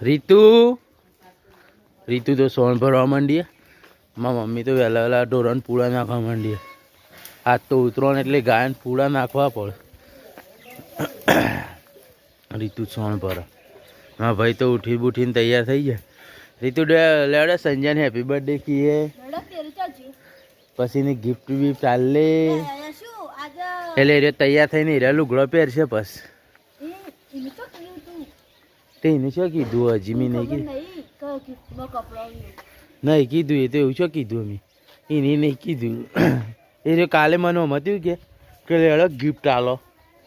રીતુ રીતુ તો સોન ભરવા માંડીએ. મારા મમ્મી તો વહેલા વહેલા ઢોરણ પૂળા નાખવા માંડીએ. આજ તો ઉતરણ એટલે ગાયન પૂળા નાખવા પડે. રીતુ સોન ભરે. હા ભાઈ તો ઉઠી બુઠીને તૈયાર થઈ જાય. રીતુ લેવડે સંજયને હેપી બર્થડે કીએ. પછી ની ગિફ્ટ બિફ્ટ આલે એટલે એ તૈયાર થઈને એ લુગડો પહેરશે. બસ તેને શું કીધું? હજી મેં નહીં કીધું. નહીં કીધું. એ તો એવું શું કીધું? અમે એને નહીં કીધું. એ કાલે મને મત્યું કે લેડો ગિફ્ટ આલો.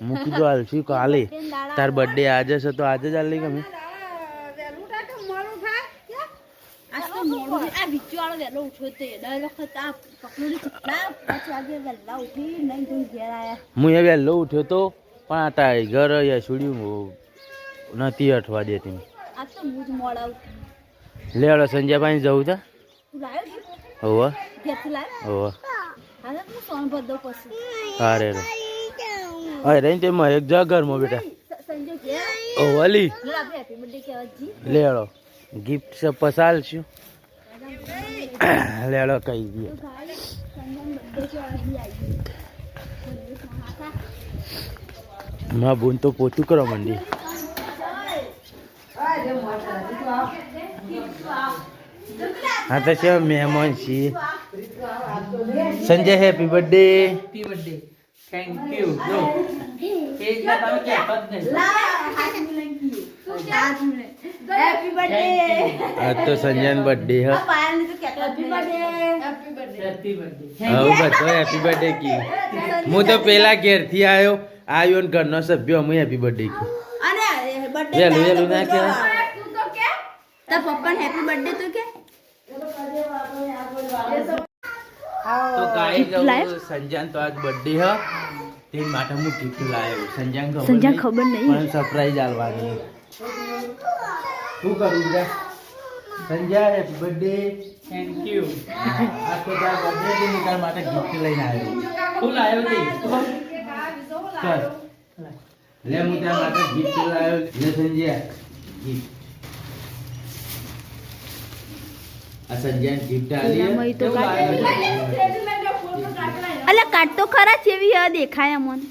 હું કીધું હાલશું કાલે. તાર બર્થડે આજે છે તો આજે જ આલે કે અમે હું એ વહેલો ઉઠ્યો તો પણ આ ટાઈગર યશુડ્યું નથી અઠવા દેતી. લેવડો સંજયભાઈ જવું છે. હોવા હોવા અરે અરે તે મહેક જા ઘરમાં બેટા. ઓલી લેડો ગિફ્ટ છે પસાલ છું. લેડો કહી દે. માં બોન તો પોતું કરવા માંડી. હા તો છે મહેમાન છીએ. Sanjay happy birthday. Happy birthday. Thank you. જો કેક ના તમે કે પદ ને હેપી બર્થડે. આ તો સંજયન બર્થડે હે. Happy birthday. Happy birthday. Happy birthday. હા બધો હેપી બર્થડે કી. હું તો પેલા ઘેર થી આવ્યો ને ઘરનો સભ્યો હું હેપી બર્થડે કી. અને બર્થડે વેલું ના કે તું તો કે તાર પપ્પાને હેપી બર્થડે તો કે. તો ગાઈસ સંજયન તો આજ બર્થડે હે તે માટે હું ગિફ્ટ લાવ્યો. સંજયન ખબર નહીં પણ સરપ્રાઈઝ આલવાની. શું કરું બેટા? Sanjay happy birthday. Thank you. આ તો તાર બર્થડે છે તાર માટે ગિફ્ટ લઈને આવ્યો. શું લાવ્યો તે? લે હું તાર માટે ગિફ્ટ લાવ્યો. લે સંજય ગિફ્ટ. આ સંજય ગિફ્ટ આલી. અલે કાટ તો ખરા જેવી હ દેખાય અમન.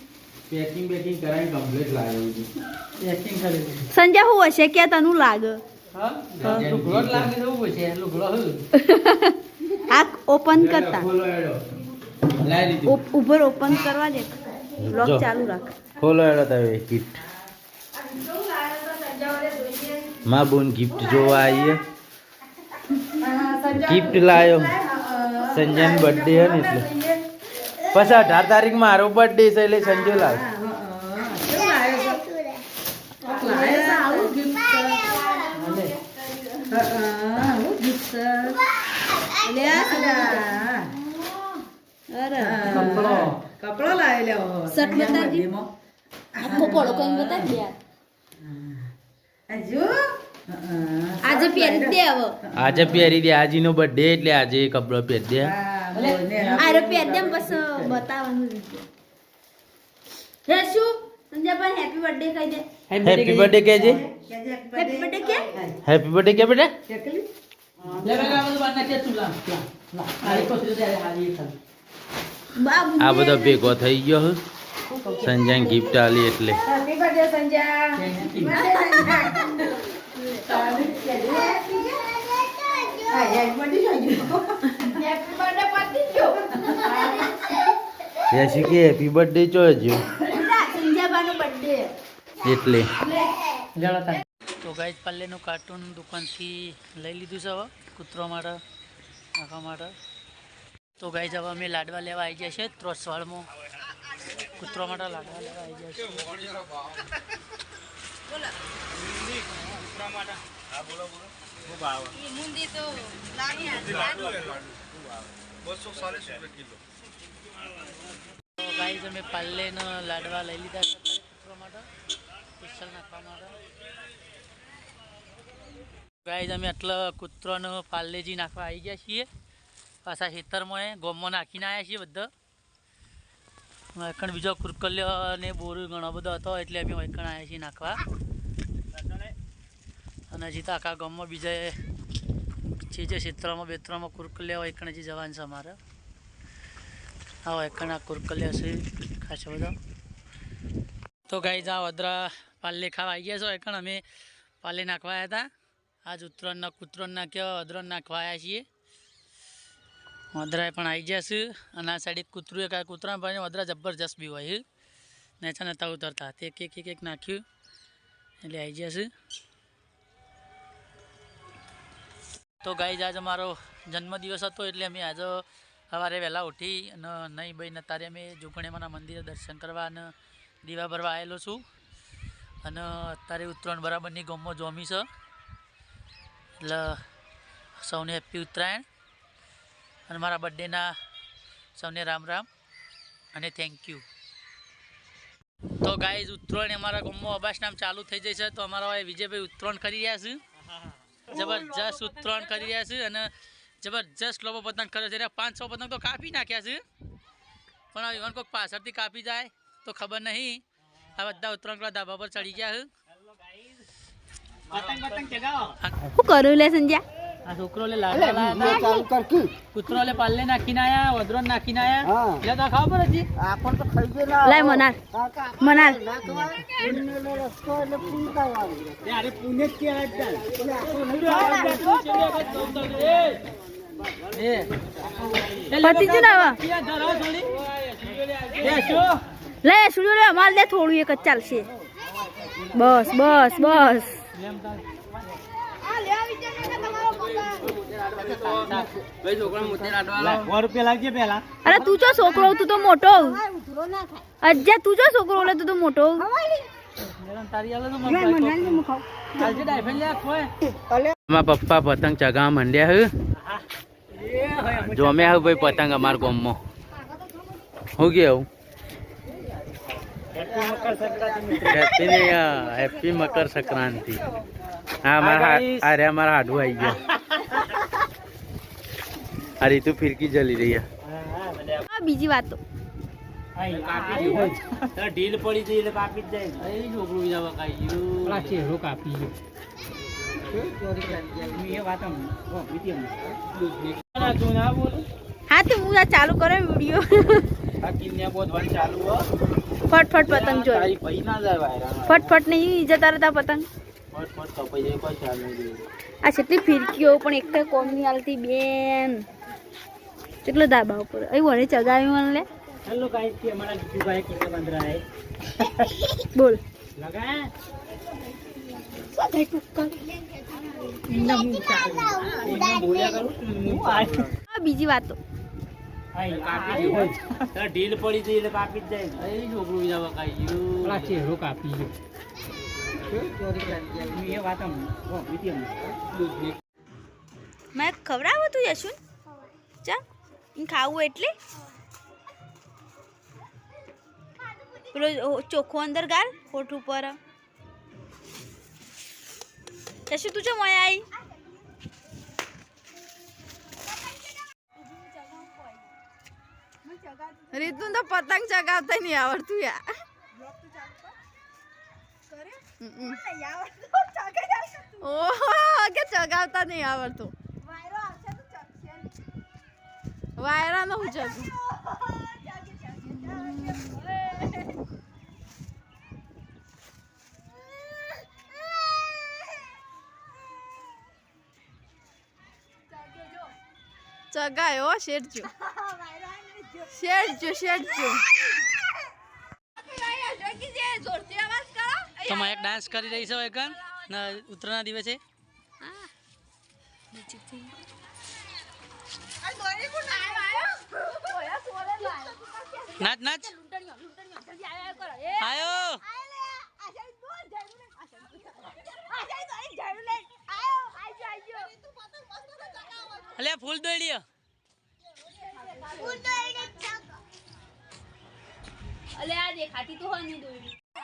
પેકિંગ કરાઈ કમ્પ્લીટ લાવ્યો છે. પેકિંગ કરી સંજય હું હશે કે તનું લાગે? હા લુગડો લાગે તો હું છે લુગડો. આ ઓપન કરતા ખોલો એડો લાઈ દીધું. ઉપર ઓપન કરવા દે. લોક ચાલુ રાખ. ખોલો એડો તમે ગિફ્ટ. માં બોન ગિફ્ટ જોવા આવી. ગિફ્ટ લાયો. સંજયન બર્થડે હે ને એટલે પછી 18 તારીખ મારો બર્થડે છે એટલે સંજય લાવ. કપડો લાવેલો શર્ટ બતાજી. આખો પડો કઈ બતાજી યાર. આજે પહેરી દે. હવે આજે પહેરી દે. આજીનો બર્થડે એટલે આજે કપડો પહેરી દે. આરે પહેર દે બસ બતાવવાનું. હે શું સંજયભાઈ હેપી બર્થડે કહી દે. હેપી બર્થડે કહેજે. હેપી બર્થડે કે હેપી બર્થડે કે બેટા. લે બેટા બધું બના કે તું લા લા આરે કોસી દે હાલી ખાલી. આ બધો ભેગો થઈ ગયો. સંજય ગિફ્ટ આલી એટલે happy birthday Sanjay. Happy birthday ચોજો એટલે. તો ગાઈસ પલ્લેનું કાર્ટૂન દુકાનથી લઈ લીધું છે હવે કૂતરો માટે આખા માટે. તો ગાઈસ હવે અમે લાડવા લેવા આવી ગયા છે ત્રોસવાળમાં. કૂતરો માટે લાડવા લેવા આવી ગયા છે. ગાઈસ અમે પાલ્લેનો લાડવા લઈ લીધા છે કૂતરો માટે સ્પેશિયલ નાખવા માટે. ગાઈસ અમે આટલા કૂતરોનો પાલ્લેજી નાખવા આવી ગયા છીએ. પાછા ખેતરમાં ગોમમાં નાખીને આવ્યા છીએ બધા. વૈકણ બીજો કુરકલ્યો અને બોરું ઘણો બધો હતો એટલે અમે વૈકણ આવ્યા છીએ નાખવા. અને હજી તો આખા ગામમાં બીજા જે ક્ષેત્રમાં બેત્રમાં કુરકલિયા હોય એકણ હજી જવાનું છે અમારે. આવો એકણ આ કુરકલિયા છે ખાસ બધા. તો ગાઈ જા વદરા પાલે ખાવા આવી ગયા છો એકણ અમે પાલે નાખવા આવ્યા હતા. આજ ઉત્તરાયણના કૂતરોને નાખ્યો વદરાને નાખવા આવ્યા છીએ. વદરાએ પણ આવી ગયા છે અને આ સાઈડ કૂતરું એક કૂતરા ભાઈને વદરા જબરજસ્ત બી હોય નેચા નતા ઉતરતા તે એક નાખ્યું એટલે આવી ગયા છે. તો ગાઈઝ આજ અમારો જન્મદિવસ હતો એટલે અમે આજે સવારે વહેલા ઉઠી અને નહીં ભાઈ અત્યારે અમે જોગણીમાના મંદિરે દર્શન કરવા અને દીવા ભરવા આવેલો છું. અને અત્યારે ઉત્તરાયણ બરાબરની ગામમાં જોમી છે એટલે સૌને હેપી ઉત્તરાયણ અને મારા બર્થડેના સૌને રામ રામ અને થેન્ક યુ. તો ગાઈઝ ઉત્તરાયણ અમારા ગામમાં અબાસ નામ ચાલુ થઈ જશે. તો અમારા વિજયભાઈ ઉત્તરાયણ કરી રહ્યા છે, જબરજસ્ત ઉત્તરાયણ કરી રહ્યા છે અને જબરજસ્ત લોકો પતંગ કરે છે. 500 પતંગ તો કાપી નાખ્યા છે પણ હવે કોઈક પાછળથી કાપી જાય તો ખબર નહીં. આ બધા ઉત્તરાયણ ધાબા પર ચડી ગયા છે. શું કર્યું લે સંજ્યા? આ છોકરો લે લાડવા કૂતરો લે પાલે નાખીને આયા વદરો નાખીને આયા એટલે તો ખાવ પર હજી આપણ તો ખાઈ ગયો. લાય મનાલ મનાલ અરે પુણે જ કે પતિ જ ના લે સુડ્યો લે માલ દે થોડું એક જ ચાલશે. બસ બસ બસ અરે તું જો છોકરો તું તો મોટો અજ્જા તું જો છોકરો લે તું તો મોટો. પપ્પા પતંગ ચગાવવા માંડ્યા હે જોમ્યા હે ભાઈ પતંગ અમારા ગામમાં. હું કેવું હેપી મકર સંક્રાંતિ. હા અમારા હાડું આવી ગયા. આ રીતુ ફિરકી જલી રહી. બીજી વાત તો ઢીલ પડી જઈ એટલે કાપી જ જાય. છોકરું બીજા કાપી હા તો હું ચાલુ કરો વિડીયો. ફટફટ પતંગ જોઈ ફટફટ નહીં જતા રહેતા પતંગ. આ કેટલી ફિરકીઓ પણ એક કોમની હાલતી બેન કેટલો ધાબા ઉપર અહીં વળે ચગાવી મને લે. हेलो गाइस ये हमारा गिट्टू भाई कितने बंद रहा है बोल लगा બીજી વાત તો ઢીલ પડી જઈ એટલે કાપી જ જાય. છોકરું બીજા ચહેરો કાપી મેં ખવડાવું તું યશુન ચા ખાવું એટલે પેલો ચોખ્ખો અંદર ગાલ હોઠ ઉપર. યશુ તું ચો મોય આવી રીતું તો પતંગ ચગાવતા નહીં આવડતું યાર. ઓહો કે ચગાવતા નહીં આવડતું. વાયરા નો હું ચગું. ચગાયો શેઠજો શેઠજો શેઠજો. તમે એક ડાન્સ કરી રહી છો એક ઉત્તરાયણના દિવસે. નાચ નાચ આયો અલે ફૂલ દોડી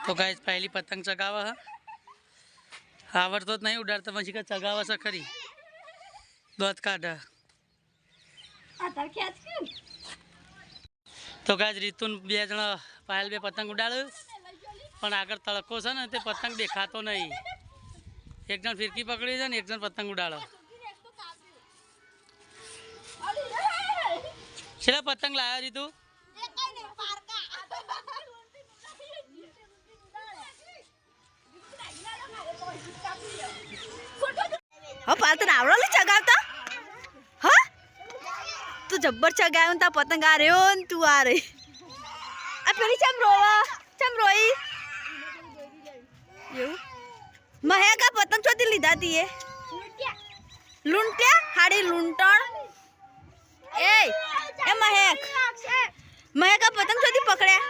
તો ગાઈસ પહેલી પતંગ ચગાવા આવડતો જ નહીં ઉડાડતા પછી કે ચગાવા છે ખરી દોત કાઢા. તો ગાઈસ રીતુન બે જણા પાયલ બે પતંગ ઉડાડ્યું પણ આગળ તડકો છે ને તે પતંગ દેખાતો નહીં એક જણ ફિરકી પકડી છે ને એક જણ પતંગ ઉડાડો. છેલ્લા પતંગ લાવ્યા રી તું? પાલ તને આવડો લે ચગાવતા? હા તું જબ્બર ચગાવ્યું તા પતંગ આ રહ્યો ને તું આ રહી. આ પેલી ચમ રોઈ એવું મહેકા પતંગ ચોથી લીધા તી એ લૂંટ્યા હાડી લૂંટણ એ મહેકા પતંગ ચોથી પકડ્યા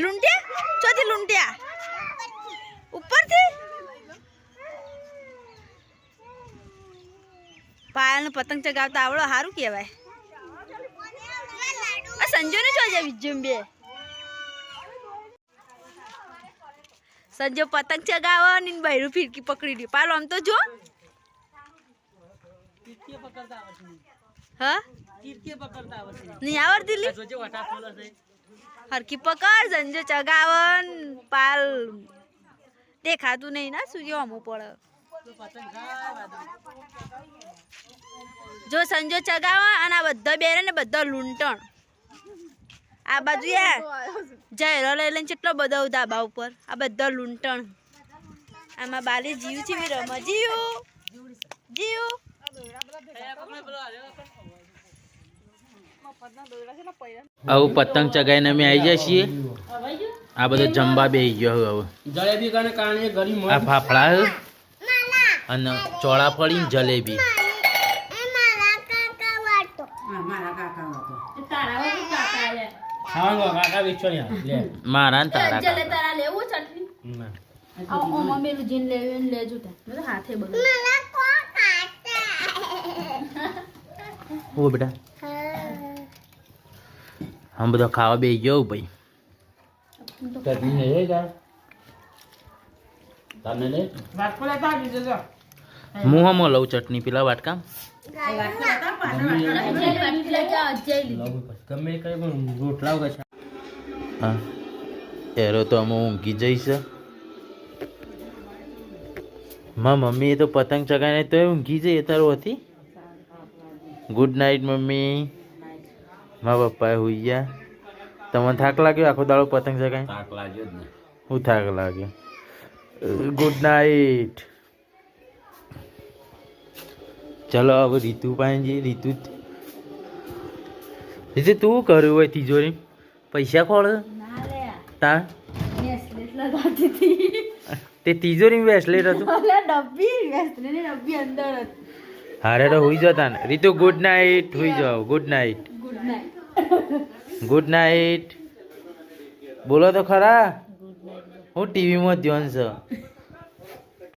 લૂંટ્યા ચોથી લૂંટ્યા ઉપરથી પાયલ પતંગ ચગાવતા આવડો સારું કહેવાય. આ સંજુ ને જોજે વિજ્જુમ બે સંજો પતંગ ચગાવો ને બૈરું ફિરકી પકડી દી. પાલો આમ તો જો હા નહીં આવડતી લી હરકી પકડ સંજો ચગાવો પાલ દેખાતું નહીં ના સૂર્ય અમો પડે. જો સંજો ચગાવા અને આ બધા બેરે ને બધા લૂંટણ આ બાજુ જયરો લઈ લઈને કેટલો બધો ધાબા ઉપર આ બધા લૂંટણ. આમાં બાલી જીવ છે રમા જીવ આવું પતંગ ચગાઈને અમે આવી જાય છીએ. આ બધો જમવા બેસી ગયો હવે જલેબી આ ફાફડા અને ચોળાફળી જલેબી મારા તારા લેવું ચટણી હાથે બધું ઓ બેટા हम બધા ખાવા બે ગયો ભાઈ ચટણી હે યાર તને લે વાટકો લેતા આવી જજો હું હમ લઉં ચટણી પેલા વાટકા ગમે કઈ પણ રોટલા વગર હા એરો તો અમે ઊંઘી જઈશ. માં મમ્મી તો પતંગ ચગાવીને તો ઊંઘી જઈએ તારો હતી. Good night mummy. મા પપ્પાએ હુઈ ગયા. તમને થાક લાગ્યો આખો દાડો પતંગ ચગાવી? થાક લાગ્યો જ ને. હું થાક લાગ્યો. Good night. ચલો હવે રીતુ પાસે જઈએ. રીતુ તું કર્યું હોય તિજોરી પૈસા ખોળ તા તે તિજોરી વેસલેટ હતું હારે તો હુઈ જતા ને. રીતુ ગુડ નાઇટ. હુઈ જાઓ. Good night. Good night. બોલો તો ખરા. હું ટીવીમાં ધ્યાન છે.